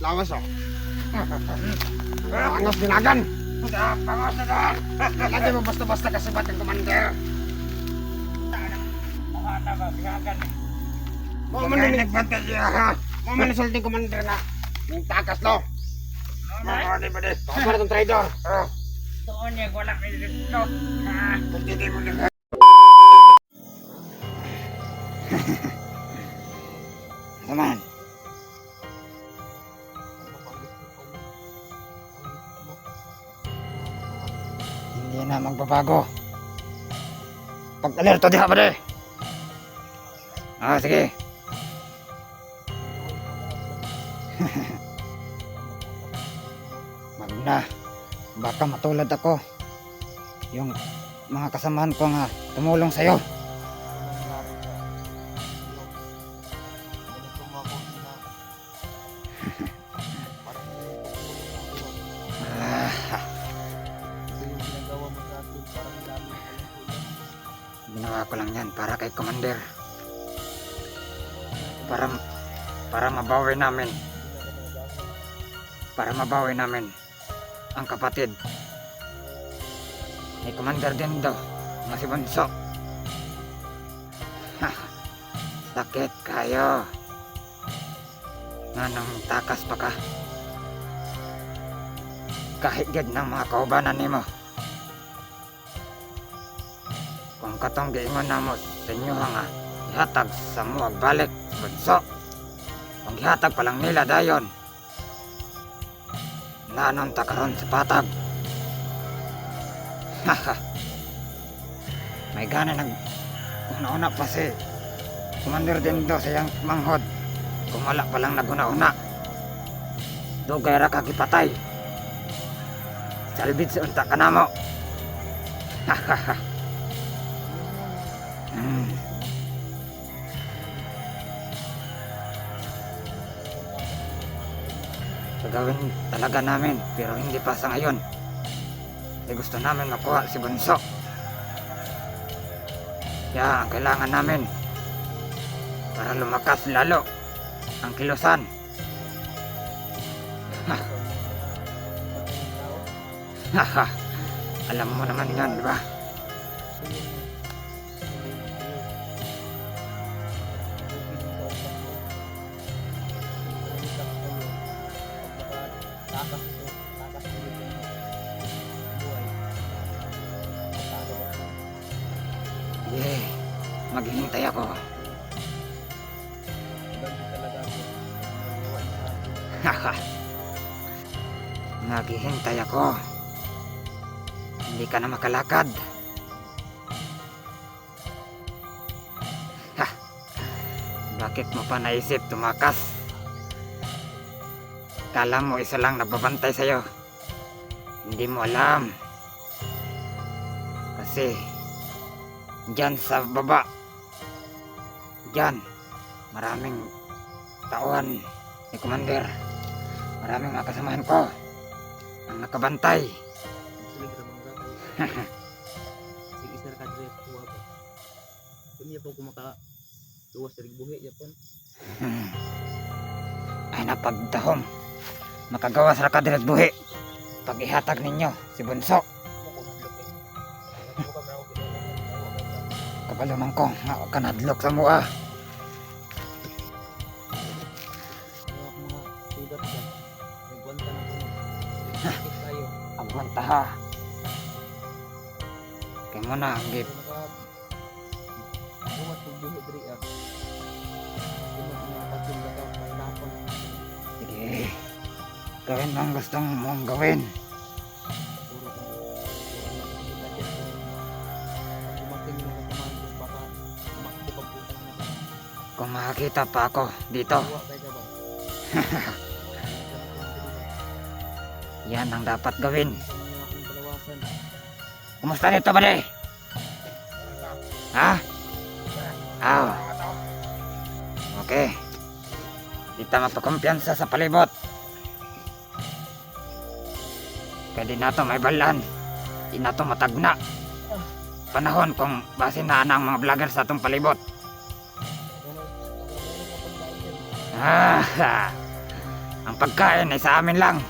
lawas oh. Pangos dinagan. Pangos na doon. Lagi mo basta-basta kasabat ng komander. Mo man ni nagbantay siya. Mo man sulting komander na. Ning takas lo. Di ba di? Para tong trader. Doon niya wala kayo dito. Hindi mo na. Naman. Hindi na magbabago. Pag-alerto diha ba de? Sige. Magna. Baka matulad ako. Yung mga kasamahan ko nga tumulong sa'yo. Ginawa ko lang yan para kay Commander. Para mabawi namin. Para mabawi namin ang kapatid ni Commander din daw na si Bunso. Sakit kayo. Nanang takas pa ka. Kahit gid ng mga kaubanan nimo. Kung katong giingon namo sa inyo nga ihatag sa muwag balik Bunso. Kung ihatag pa lang nila dayon. Nanon ta karon sa patag. May gana una-una pa si Commander Dindo sa iyang manghod. Kung wala pa lang naguna-una. Dugay ra kakipatay. Salbid sa unta ka na mo. Gagawin talaga namin pero hindi pa sa ngayon. Kasi gusto namin makuha si Bunso. Kaya ang kailangan namin para lumakas lalo ang kilusan. Alam mo naman yan, di ba? Yeah, maghihintay ako. Maghihintay ako. Hindi ka na makalakad. Bakit mo pa naisip tumakas? Kala mo isa lang nagbabantay sa'yo. Hindi mo alam. Kasi diyan sa baba, diyan maraming tauhan ni Commander. Maraming mga kasamahan ko ang nakabantay. Sige sir, kadre kuha ba? Kami po kumaka tuwas dari buhi yapon. Ay napagdahom. Makagawas ra ka direk buhi. Pag ihatag ninyo si Bunso. Kabaluman ko, nga kanadlok sa mua. Mga sugat ba? Nagwanta na po. Sakit tayo. Agwanta ha. Kaya mo na, ang gip. Buhat po buhi dari ah. Mga patul na tao, mahirapan. Sige. Gawin mo ang gustong mong gawin. Kung makakita pa ako dito, yan ang dapat gawin. Kumusta nito ba de? Ha? Aw. Okay. Kita mapakumpiyansa sa palibot. Pwede na to may balan. Di na to matagna. Panahon kung base na ang mga vlogger sa atong palibot. Ang pagkain ay sa amin lang.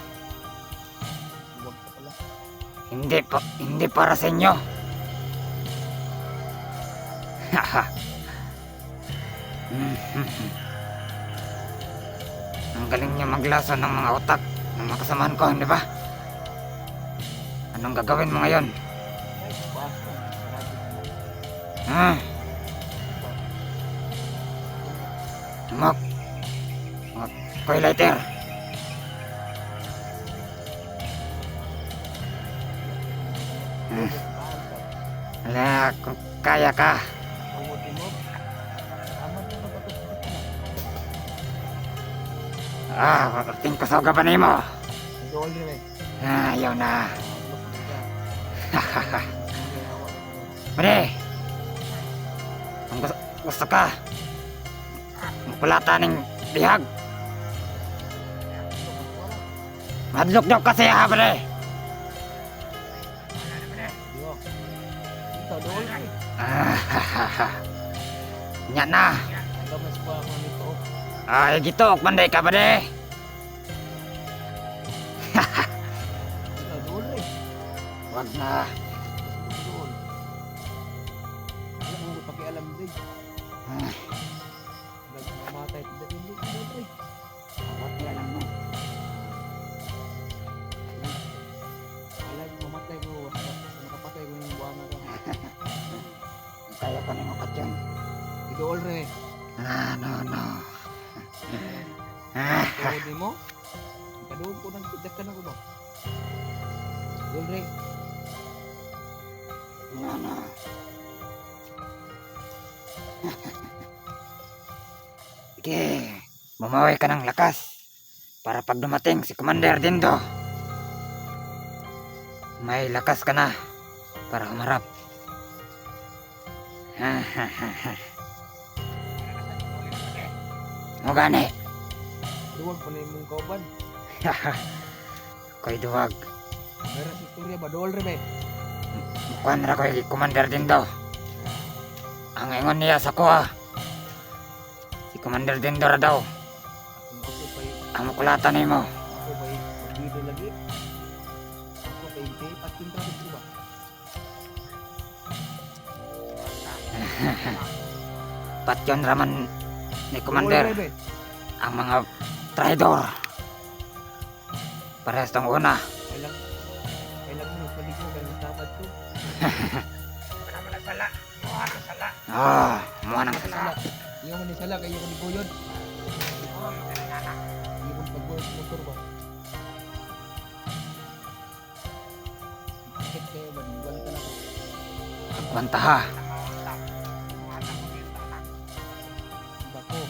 Huwag ka pala. Hindi para sa inyo. Haha. Ang galing niyo maglaso ng mga utak ng mga kasamahan ko, hindi ba? Anong gagawin mo ngayon? Ay, basta. Sarado. Hmm? Mag Koy lighter. Ala, kung kaya ka. Pangudin mo. Tama na ba ito? Ting kasoga ba na mo? Nag-all rin eh. Ayaw na. Hahaha. Mare, kung gusto ka, magpulata ng bihag. Madlok-dok kasi ha, mare. Ikaw, dool rin. Nya na. Nagamas pa ako nito. Ay, gitu, manday ka, mare. Ikaw, dool rin. Wag na. Dool. Alam mo, pakialam din. Nagmamatay. Hindi, dool rin. Alam mo. Alam mo, mamatay mo. Basta nakapatay mo yung buwan mo. Kaya ko na yung ukat yun. Dool rin. No. Pwede mo? Kadoon ko nang tidak ka na ko ba? Dool rin. No. Sige, bumawi ka ng lakas para pag dumating si Commander Dindo, may lakas ka na para humarap. Mo gani. Duwag pa na yung mong kauban. Koy duwag. Meron sa istorya ba? Dool rin eh. Kuan ra koy Commander Dindo. Ang ingon niya sa kuha, si Commander Dindo ra daw Kung ako pa'y ang mukulatan nimo. magbido lagi. Ako pa'y hindi. Patintra dito ba? Patyon raman ni Commander Dool rin eh. ang mga traidor. Parehas tong una. Kailang mo nagpalig mo kaya tamad ko. Muha ng sala. Iyo mo ni sala kayo ko ni Buyod. Iyo mo pagbuhat sa motor ba? Bakit kayo ba? Nagwan ka na ko. Agwanta ha. Bako.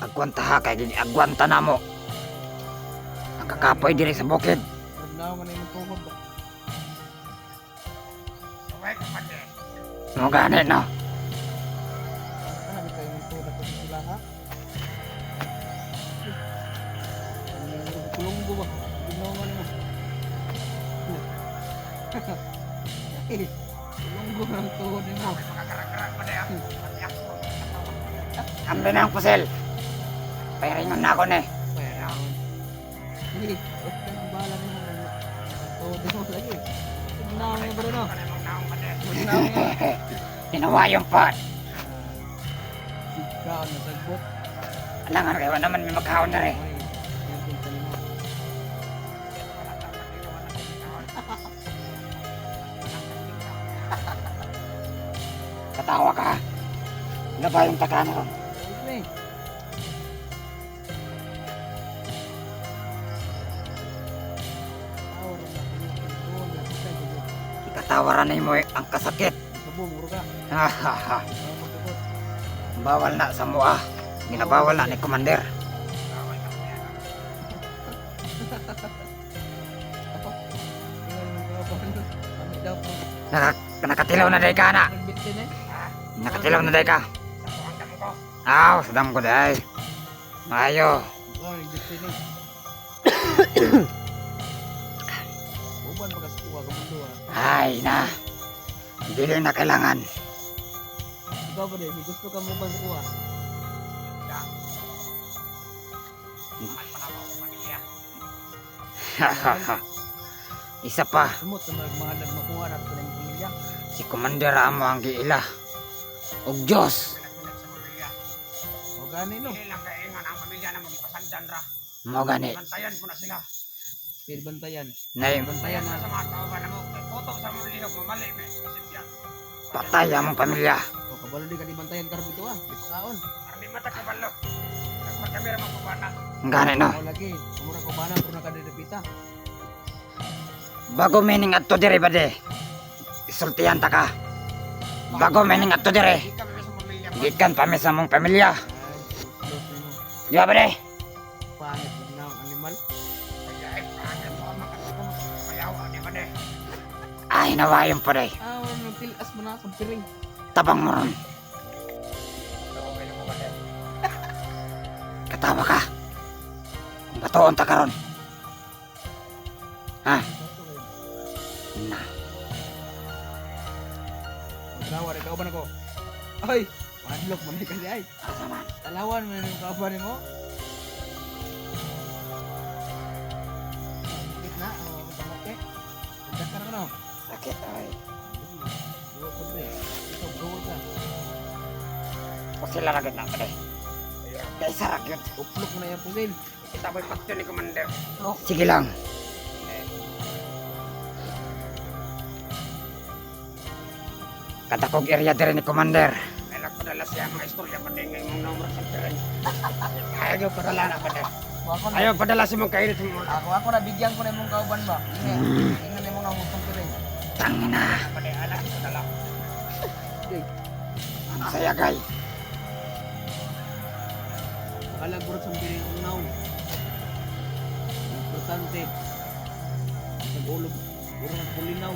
Agwanta ha kay gini agwanta na mo. Ang kakapoy diri sa bukid. Nagnaw man na yung tuhod ba? Mo gani no. Ano kayo yung tuhod ako sa sila ha? Kulong ko ba? Ginawa man mo. Kulong ko ng tuhod mo. Ambi na ang pusel. Pairingon na ako ni. Hindi, huwag ka nang bahala mo. Tuhod mo lagi. Ginawa mo ba rin o? Ginawa mo. Ginawa yung pot. Sigkaon na sagbot. Alangan kayo naman may magkaon na rin. Ay, yan yung talino. Katawa ka. Ano ba yung takana ron? Huwag na eh. Tawar na kami. Doon na kita. Ikatawaran na mo ang kasakit. Sabong, muro ka. Hahaha. Tawar magkabot. Bawal na sa mua. Ginabawal na ni Commander. Tingnan mo ka ba? Kami daw po. Nakatilaw na day ka na. Nagbitin eh. Nakatilaw na day ka. Aw, sadam ko day. Mayo. Oh, nagbitin eh. Uban pagkaskuha ka mundo ah. Ay na. Dili na kailangan. Ikaw ba din? Gusto ka mo ba kuha? Mahal pa na ako ang pamilya. Hahaha. Isa pa, Sumot sa mga nagmakuha na ito ng pamilya. si Commander amo ang giila. Og Diyos, Pinagpilag sa pamilya. O gani no. Dili lang kaingan ang pamilya na magpasandan ra. mo gani. Bantayan po na sila. Pinbantayan. Nay, Bantayan Bantayan na. na sa mga kauban na mo. Tutok sa mga lihok mamali. Kasipyan. patay among pamilya. O kabalo di ka di bantayan karon dito ah. Di kaon. Armi mata ka balo. Nagmakamera mga kubana. Gani no. O lagi. Kumura ko bana pero nakadidipita. Bago mening adto dire bade. Isultihan ta ka. Bago mening adto dire. Di kami sa pamilya. Gikan pa mi sa among pamilya. Ay, close na mo. Di ba bade? Pangit na ang animal. Kaya ay pangit mo ang makatutong. Kayawa di ba de? Ay nawayon po day. Ah, wala tilas mo na sa piring. Tabang mo ron. Okay na mo ba de? Katawa ka. Batoon ta karon. Ha? Na. Maglawa rin kauban ako. Ay, madlock mo na kasi ay. Asa man? Talawan mo yung kauban mo. Sakit na, ang tamoke. Magdak ka na ka no. Sakit ay. Duwa ko pre. Ikaw, duwa ka. O sila ragad na bade. Kaya isa ragyod. Uplok mo na yung pusil. Kita ba'y pagto ni Commander? Sige lang. Katakog area dire ni Commander. May nagpadala siya mga istorya pa din ngayong mga numero sa piring. Ayaw padala na pa de. Ako na, Ayaw padala si mong kainit mo. ako nabigyan ko na yung kauban ba. Ini, ingnan yung mga hutong piring. Tangina. Pa de, anak padala. Saya gay. Kalagurot sa piring ang naw. Importante. Nag-ulog. Puro ng pulinaw.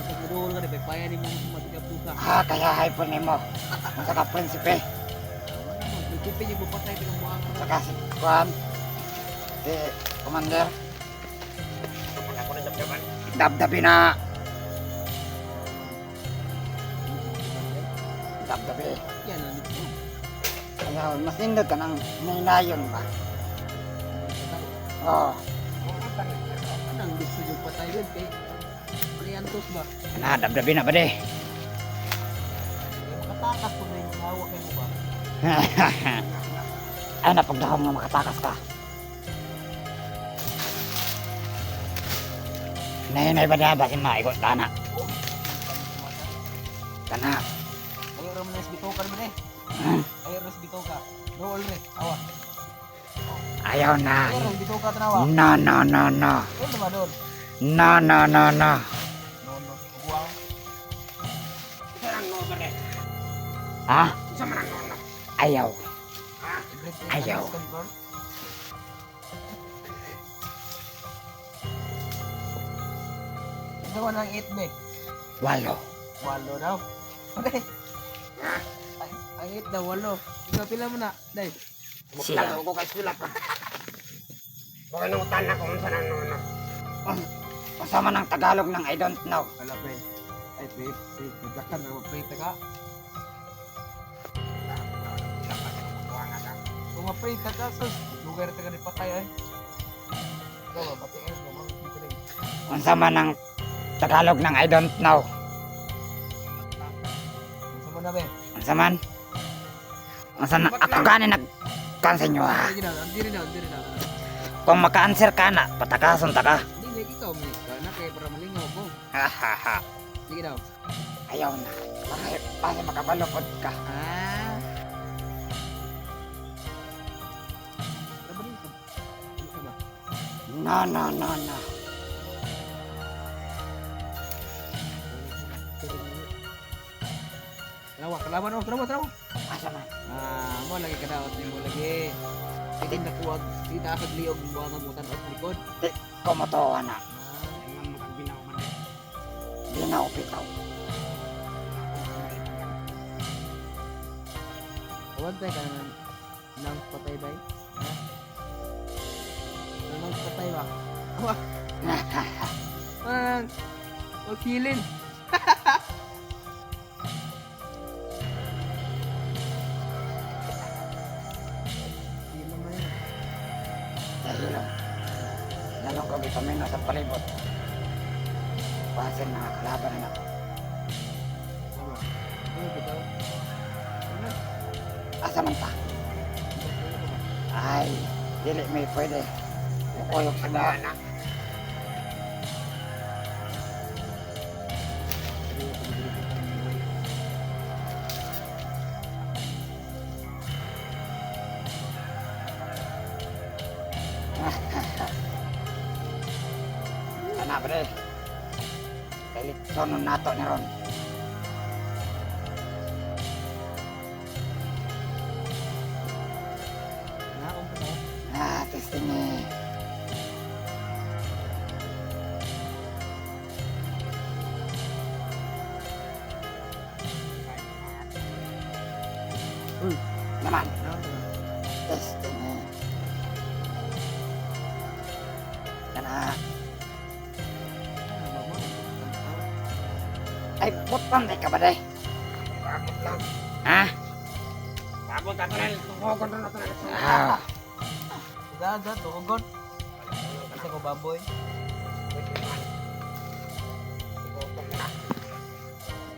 Ito kudol ka rin, paya ni mong matiga pusa. Kaya hyper nimo. Saka prinsipe. Nagpipin yung bupatay, pinambuang ka. Saka si Juan. Si Commander. Ako na dabdaban. Dabdabi na. Dabdabi. Yan, nandito. Kaya mas nindot ka ng ninayon ba? Oo. Anong gusto yung patay yun kay Priantos ba? Na, dabdabi na ba de? Eh, makatakas ko na yung hawak kayo ba? Ay, napagdahon nga makatakas ka. Nahinay ba na basin maigot tana? Tana. Ayaw raman na bitaw ka naman eh. Ayaw ras bitaw ka. Roll re, awa. Ayaw na. Ayaw ras bitaw ka tanawa. No, no, no, no. Ano naman doon? No, no, no, no. No, no, buwang. Isa lang no ba de? Ha? Isa man ang no. Ayaw. Everything Ayaw. under control. Ito ang 8 be. Walo. Walo daw. Ano ang 8 daw, walo. Ikaw pila mo na, Dave. Siya. Bukal ko kay sila pa. Bukal nung tanan ko sa nang no. Kasama ng Tagalog ng I don't know. Wala pre. Ay, pre. Nagdakan na pre ka. Kung ma-pre ka sus. Lugar ka ni patay ay. Ikaw ba, pati ayos naman. Kasama ng Tagalog ng I don't know. Sa mo na be. Saman? Masan ako gani nag-cancel nyo ha. Sige daw, diri daw. Kung maka-answer ka na, patakason ta ka. Hindi, ikaw mo. Na kaya para malingaw ko. Hahaha. Sige daw. Ayaw na. Para makabalukod ka. Ah. Ano ba dito? Ano ba? No, no, no, no. Kalaban trabaho. Asa man? Ah, mo lagi kadawat mo lagi. Hindi na kuwag, hindi na akad liog ng buwangan mo tanot likod. Kumotowa na. Nga mo kang binaw man de. Binaw pitaw. Huwag tayo ka nang patay ba? Ha? Nang patay ba? Awa! Huwag hilin! ipamino sa palibot. Basin mga kalaban na. Ano? Ano bitaw? Ano? Asa man ta? Ay, dili may pwede. Mukuyog sa mga. Anak. Pero pag-ibig ko ng buhay. Kana pre. Eleksyon nato ni ron. Naon pa ba? Testing eh. Uy, Naman, naon pa ba? testing eh. Kana, Ah, mama. ay putpan ka ba day? Bakit lang? Ha? Bakit ako na tumugon na natin. Ah, Gaga, tugon. Isa ko baboy.